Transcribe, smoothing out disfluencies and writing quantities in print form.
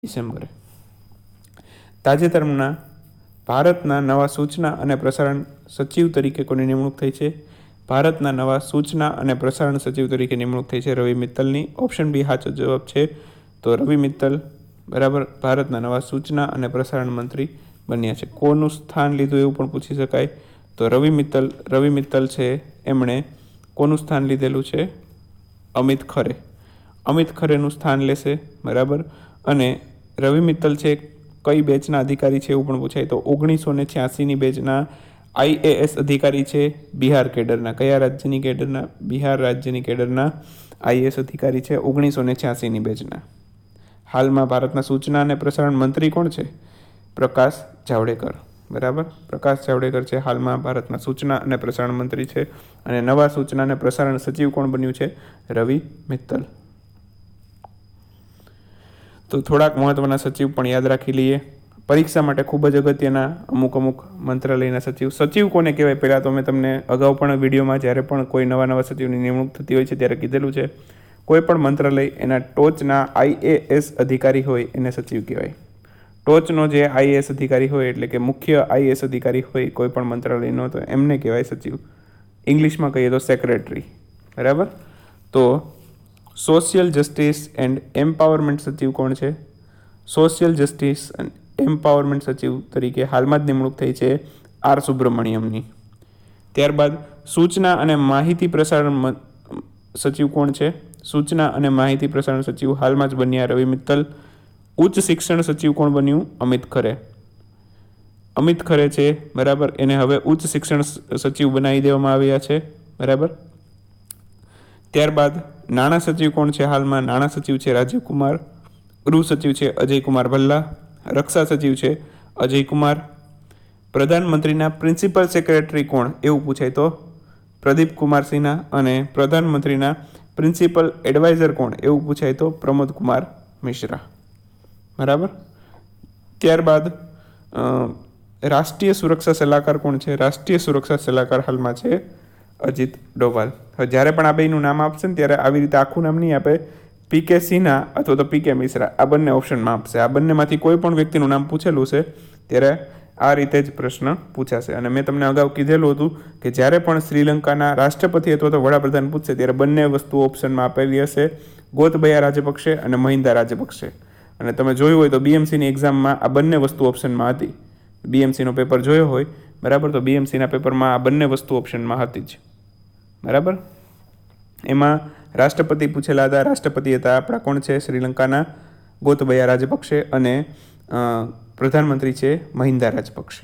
ડિસેમ્બરે. તાજેતરના ભારતના નવા સૂચના અને પ્રસારણ સચિવ તરીકે કોની નિમણૂક થઈ છે? ભારતના નવા સૂચના અને પ્રસારણ સચિવ તરીકે નિમણૂક થઈ છે રવિ મિત્તલની. ઓપ્શન બી સાચો જવાબ છે. તો રવિ મિત્તલ બરાબર ભારતના નવા સૂચના અને પ્રસારણ મંત્રી બન્યા છે. કોનું સ્થાન લીધું એવું પણ પૂછી શકાય. તો રવિ મિત્તલ છે એમણે કોનું સ્થાન લીધેલું છે? અમિત ખરે. અમિત ખરેનું સ્થાન લેશે બરાબર. અને રવિ મિત્તલ છે કઈ બેચના અધિકારી છે એવું પણ પૂછાય. તો 1986ની બેચના IAS અધિકારી છે બિહાર કેડરના. કયા રાજ્યની કેડરના? બિહાર રાજ્યની કેડરના IAS અધિકારી છે 1986ની બેચના. હાલમાં ભારતના સૂચના અને પ્રસારણ મંત્રી કોણ છે? પ્રકાશ જાવડેકર બરાબર. પ્રકાશ જાવડેકર છે હાલમાં ભારતના સૂચના અને પ્રસારણ મંત્રી છે. અને નવા સૂચના અને પ્રસારણ સચિવ કોણ બન્યું છે? રવિ મિત્તલ. તો થોડાક મહત્વના સચિવ પણ યાદ રાખી લઈએ. પરીક્ષા માટે ખૂબ જ અગત્યના અમુક મંત્રાલયના સચિવ. સચિવ કોને કહેવાય? પહેલાં તો મેં તમને અગાઉ પણ વિડીયોમાં જ્યારે પણ કોઈ નવા સચિવની નિમણૂક થતી હોય છે ત્યારે કીધેલું છે. કોઈ પણ મંત્રાલય એના ટોચના IAS અધિકારી હોય એને સચિવ કહેવાય. ટોચનો જે IAS અધિકારી હોય એટલે કે મુખ્ય IAS અધિકારી હોય કોઈ પણ મંત્રાલયનો તો એમને કહેવાય સચિવ. ઇંગ્લિશમાં કહીએ તો સેક્રેટરી બરાબર. તો સોશિયલ જસ્ટિસ એન્ડ એમ્પાવરમેન્ટ સચિવ કોણ છે? સોશિયલ જસ્ટિસ એન્ડ એમ્પાવરમેન્ટ સચિવ તરીકે હાલમાં જ નિમણૂક થઈ છે R સુબ્રમણ્યમની. ત્યારબાદ સૂચના અને માહિતી પ્રસારણ સચિવ કોણ છે? સૂચના અને માહિતી પ્રસારણ સચિવ હાલમાં જ બન્યા રવિ મિત્તલ. ઉચ્ચ શિક્ષણ સચિવ કોણ બન્યું? અમિત ખરે. અમિત ખરે છે બરાબર. એને હવે ઉચ્ચ શિક્ષણ સચિવ બનાવી દેવામાં આવ્યા છે બરાબર. ત્યારબાદ નાણાં સચિવ કોણ છે હાલમાં? નાણાં સચિવ છે રાજીવ કુમાર. ગૃહ સચિવ છે અજય કુમાર ભલ્લા. રક્ષા સચિવ છે અજય કુમાર. પ્રધાનમંત્રીના પ્રિન્સિપલ સેક્રેટરી કોણ એવું પૂછાય તો પ્રદીપ કુમાર સિન્હા. અને પ્રધાનમંત્રીના પ્રિન્સિપલ એડવાઇઝર કોણ એવું પૂછાય તો પ્રમોદ કુમાર મિશ્રા બરાબર. ત્યારબાદ રાષ્ટ્રીય સુરક્ષા સલાહકાર કોણ છે? રાષ્ટ્રીય સુરક્ષા સલાહકાર હાલમાં છે અજીત ડોભાલ. હવે જ્યારે પણ આ બેનું નામ આપશે ને ત્યારે આવી રીતે આખું નામ નહીં આપે. PK સિન્હા અથવા તો PK મિશ્રા આ બંને ઓપ્શનમાં આપશે. આ બંનેમાંથી કોઈ પણ વ્યક્તિનું નામ પૂછેલું છે ત્યારે આ રીતે જ પ્રશ્ન પૂછાશે. અને મેં તમને અગાઉ કીધેલું હતું કે જ્યારે પણ શ્રીલંકાના રાષ્ટ્રપતિ અથવા તો વડાપ્રધાન પૂછશે ત્યારે બંને વસ્તુ ઓપ્શનમાં આપેલી હશે. ગોતબયા રાજપક્ષે અને મહિન્દા રાજપક્ષે. અને તમે જોયું હોય તો BMCની એક્ઝામમાં આ બંને વસ્તુ ઓપ્શનમાં હતી. BMCનો પેપર જોયો હોય બરાબર. તો BMCના પેપરમાં આ બંને વસ્તુ ઓપ્શનમાં હતી જ બરાબર. એમાં રાષ્ટ્રપતિ પૂછેલા હતા. રાષ્ટ્રપતિ હતા આપણા કોણ છે? શ્રીલંકાના ગોતબયા રાજપક્ષે. અને પ્રધાનમંત્રી છે મહિન્દા રાજપક્ષે.